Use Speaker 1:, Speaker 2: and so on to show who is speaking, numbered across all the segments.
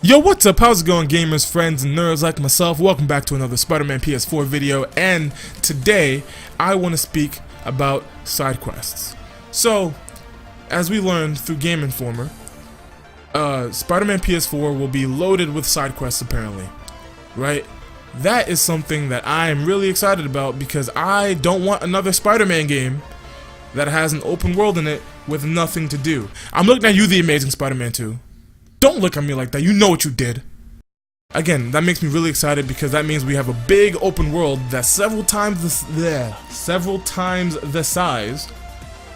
Speaker 1: Yo, what's up? How's it going, gamers, friends, and nerds like myself? Welcome back to another Spider-Man PS4 video, and today I want to speak about side quests. So, as we learned through Game Informer, Spider-Man PS4 will be loaded with side quests apparently, right? That is something that I'm really excited about because I don't want another Spider-Man game that has an open world in it with nothing to do. I'm looking at you, the Amazing Spider-Man 2. Don't look at me like that, you know what you did. Again, that makes me really excited because that means we have a big open world that's several times the size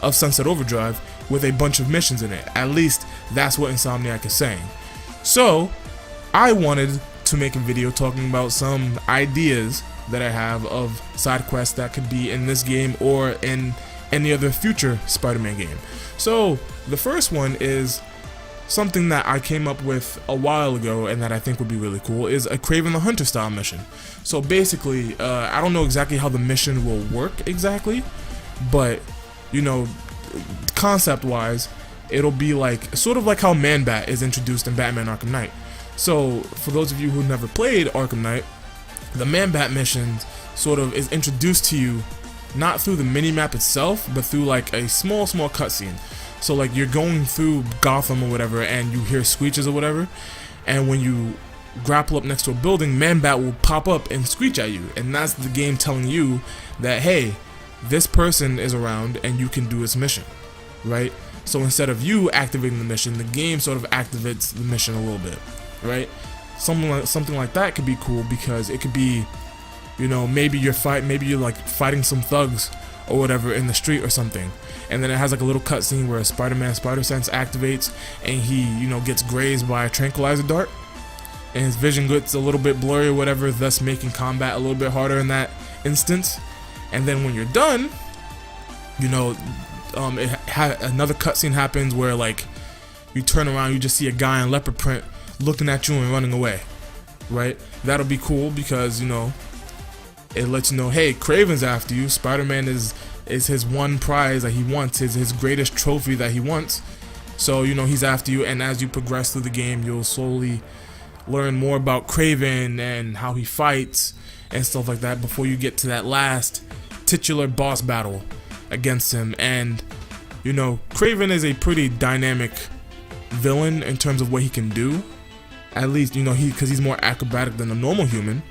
Speaker 1: of Sunset Overdrive with a bunch of missions in it. At least that's what Insomniac is saying. So, I wanted to make a video talking about some ideas that I have of side quests that could be in this game or in any other future Spider-Man game. So, the first one is something that I came up with a while ago and that I think would be really cool is a Kraven the Hunter style mission. So basically, I don't know exactly how the mission will work exactly, but you know, concept wise, it'll be like sort of like how Man-Bat is introduced in Batman Arkham Knight. So for those of you who never played Arkham Knight, the Man-Bat mission sort of is introduced to you not through the mini-map itself, but through like a small cutscene. So like you're going through Gotham or whatever and you hear screeches or whatever, and when you grapple up next to a building, Man-Bat will pop up and screech at you, and that's the game telling you that, hey, this person is around and you can do this mission, right? So instead of you activating the mission, the game sort of activates the mission a little bit, right? Something like that could be cool because it could be, you know, maybe you're like fighting some thugs or whatever in the street or something, and then it has like a little cutscene where a Spider-Man Spider Sense activates and he, you know, gets grazed by a tranquilizer dart and his vision gets a little bit blurry or whatever, thus making combat a little bit harder in that instance. And then when you're done, you know, another cutscene happens where like you turn around, you just see a guy in leopard print looking at you and running away, right? That'll be cool because, you know, it lets you know, hey, Kraven's after you. Spider-Man is his one prize that he wants, his greatest trophy that he wants. So, you know, he's after you, and as you progress through the game, you'll slowly learn more about Kraven and how he fights and stuff like that before you get to that last titular boss battle against him. And, you know, Kraven is a pretty dynamic villain in terms of what he can do. At least, you know, because he's more acrobatic than a normal human.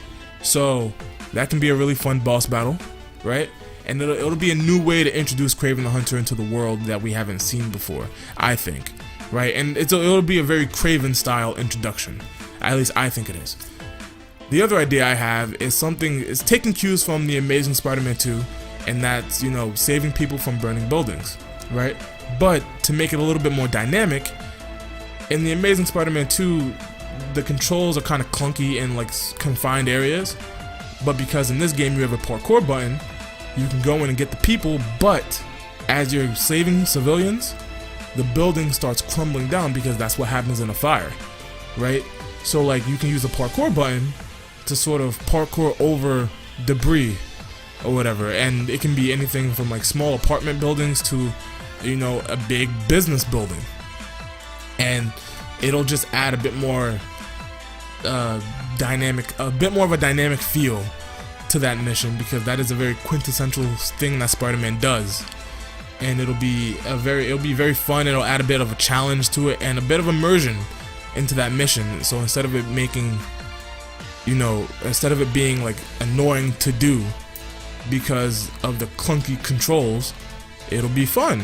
Speaker 1: So that can be a really fun boss battle, right? And it'll be a new way to introduce Kraven the Hunter into the world that we haven't seen before, I think, right? And it'll be a very Kraven style introduction. At least I think it is. The other idea I have is taking cues from the Amazing Spider-Man 2, and that's, you know, saving people from burning buildings, right? But to make it a little bit more dynamic, in the Amazing Spider-Man 2, the controls are kind of clunky in like confined areas. But because in this game you have a parkour button, you can go in and get the people, but as you're saving civilians, the building starts crumbling down because that's what happens in a fire, right? So like you can use the parkour button to sort of parkour over debris or whatever, and it can be anything from like small apartment buildings to, you know, a big business building, and it'll just add a bit more a bit more of a dynamic feel to that mission, because that is a very quintessential thing that Spider-Man does, and it'll be very fun. It'll add a bit of a challenge to it and a bit of immersion into that mission. So instead of it being like annoying to do because of the clunky controls, it'll be fun,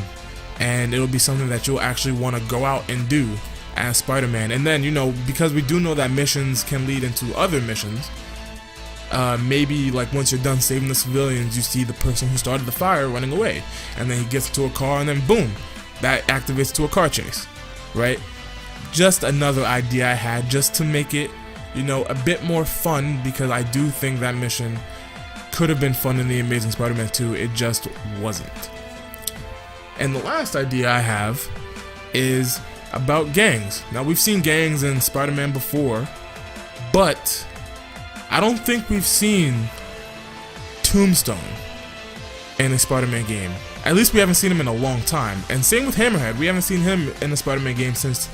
Speaker 1: and it'll be something that you'll actually want to go out and do as Spider-Man. And then, you know, because we do know that missions can lead into other missions, maybe like once you're done saving the civilians, you see the person who started the fire running away, and then he gets into a car, and then boom, that activates to a car chase, right? Just another idea I had just to make it, you know, a bit more fun, because I do think that mission could have been fun in the Amazing Spider-Man 2, it just wasn't. And the last idea I have is about gangs. Now, we've seen gangs in Spider-Man before, but I don't think we've seen Tombstone in a Spider-Man game. At least we haven't seen him in a long time. And same with Hammerhead. We haven't seen him in a Spider-Man game since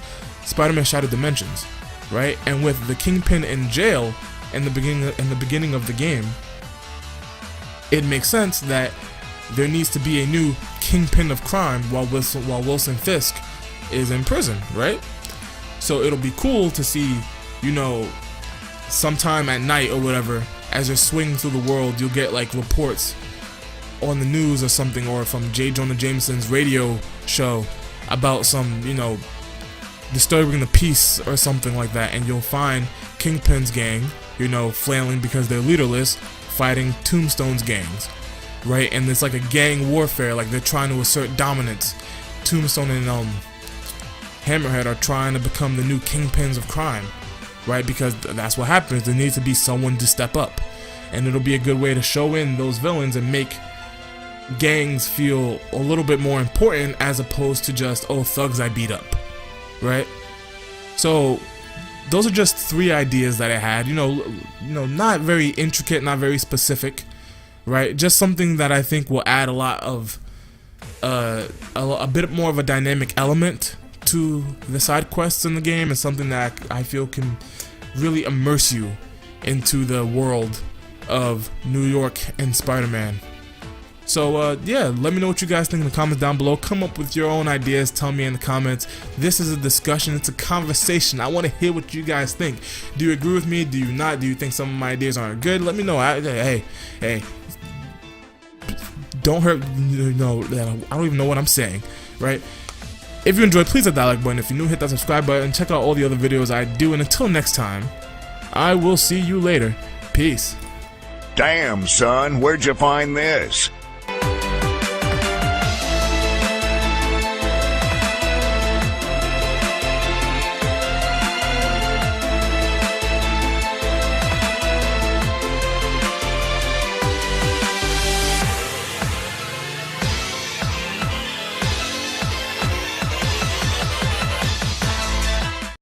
Speaker 1: Spider-Man Shattered Dimensions. right? And with the Kingpin in jail in the beginning of the game, it makes sense that there needs to be a new Kingpin of crime while Wilson Fisk is in prison, right? So it'll be cool to see, you know, sometime at night or whatever, as you're swinging through the world, you'll get like reports on the news or something, or from J. Jonah Jameson's radio show about some, you know, disturbing the peace or something like that, and you'll find Kingpin's gang, you know, flailing because they're leaderless, fighting Tombstone's gangs, right? And it's like a gang warfare, like they're trying to assert dominance. Tombstone and Hammerhead are trying to become the new kingpins of crime, right? Because that's what happens. There needs to be someone to step up, and it'll be a good way to show in those villains and make gangs feel a little bit more important, as opposed to just, oh, thugs I beat up, right? So those are just 3 ideas that I had, you know, not very intricate, not very specific, right? Just something that I think will add a lot of a bit more of a dynamic element to the side quests in the game, and something that I feel can really immerse you into the world of New York and Spider-Man. So yeah, let me know what you guys think in the comments down below. Come up with your own ideas, tell me in the comments. This is a discussion, it's a conversation. I want to hear what you guys think. Do you agree with me? Do you not? Do you think some of my ideas aren't good? Let me know. Hey, don't hurt, you know, I don't even know what I'm saying, right? If you enjoyed, please hit that like button. If you're new, hit that subscribe button. Check out all the other videos I do, and until next time, I will see you later. Peace.
Speaker 2: Damn, son, where'd you find this?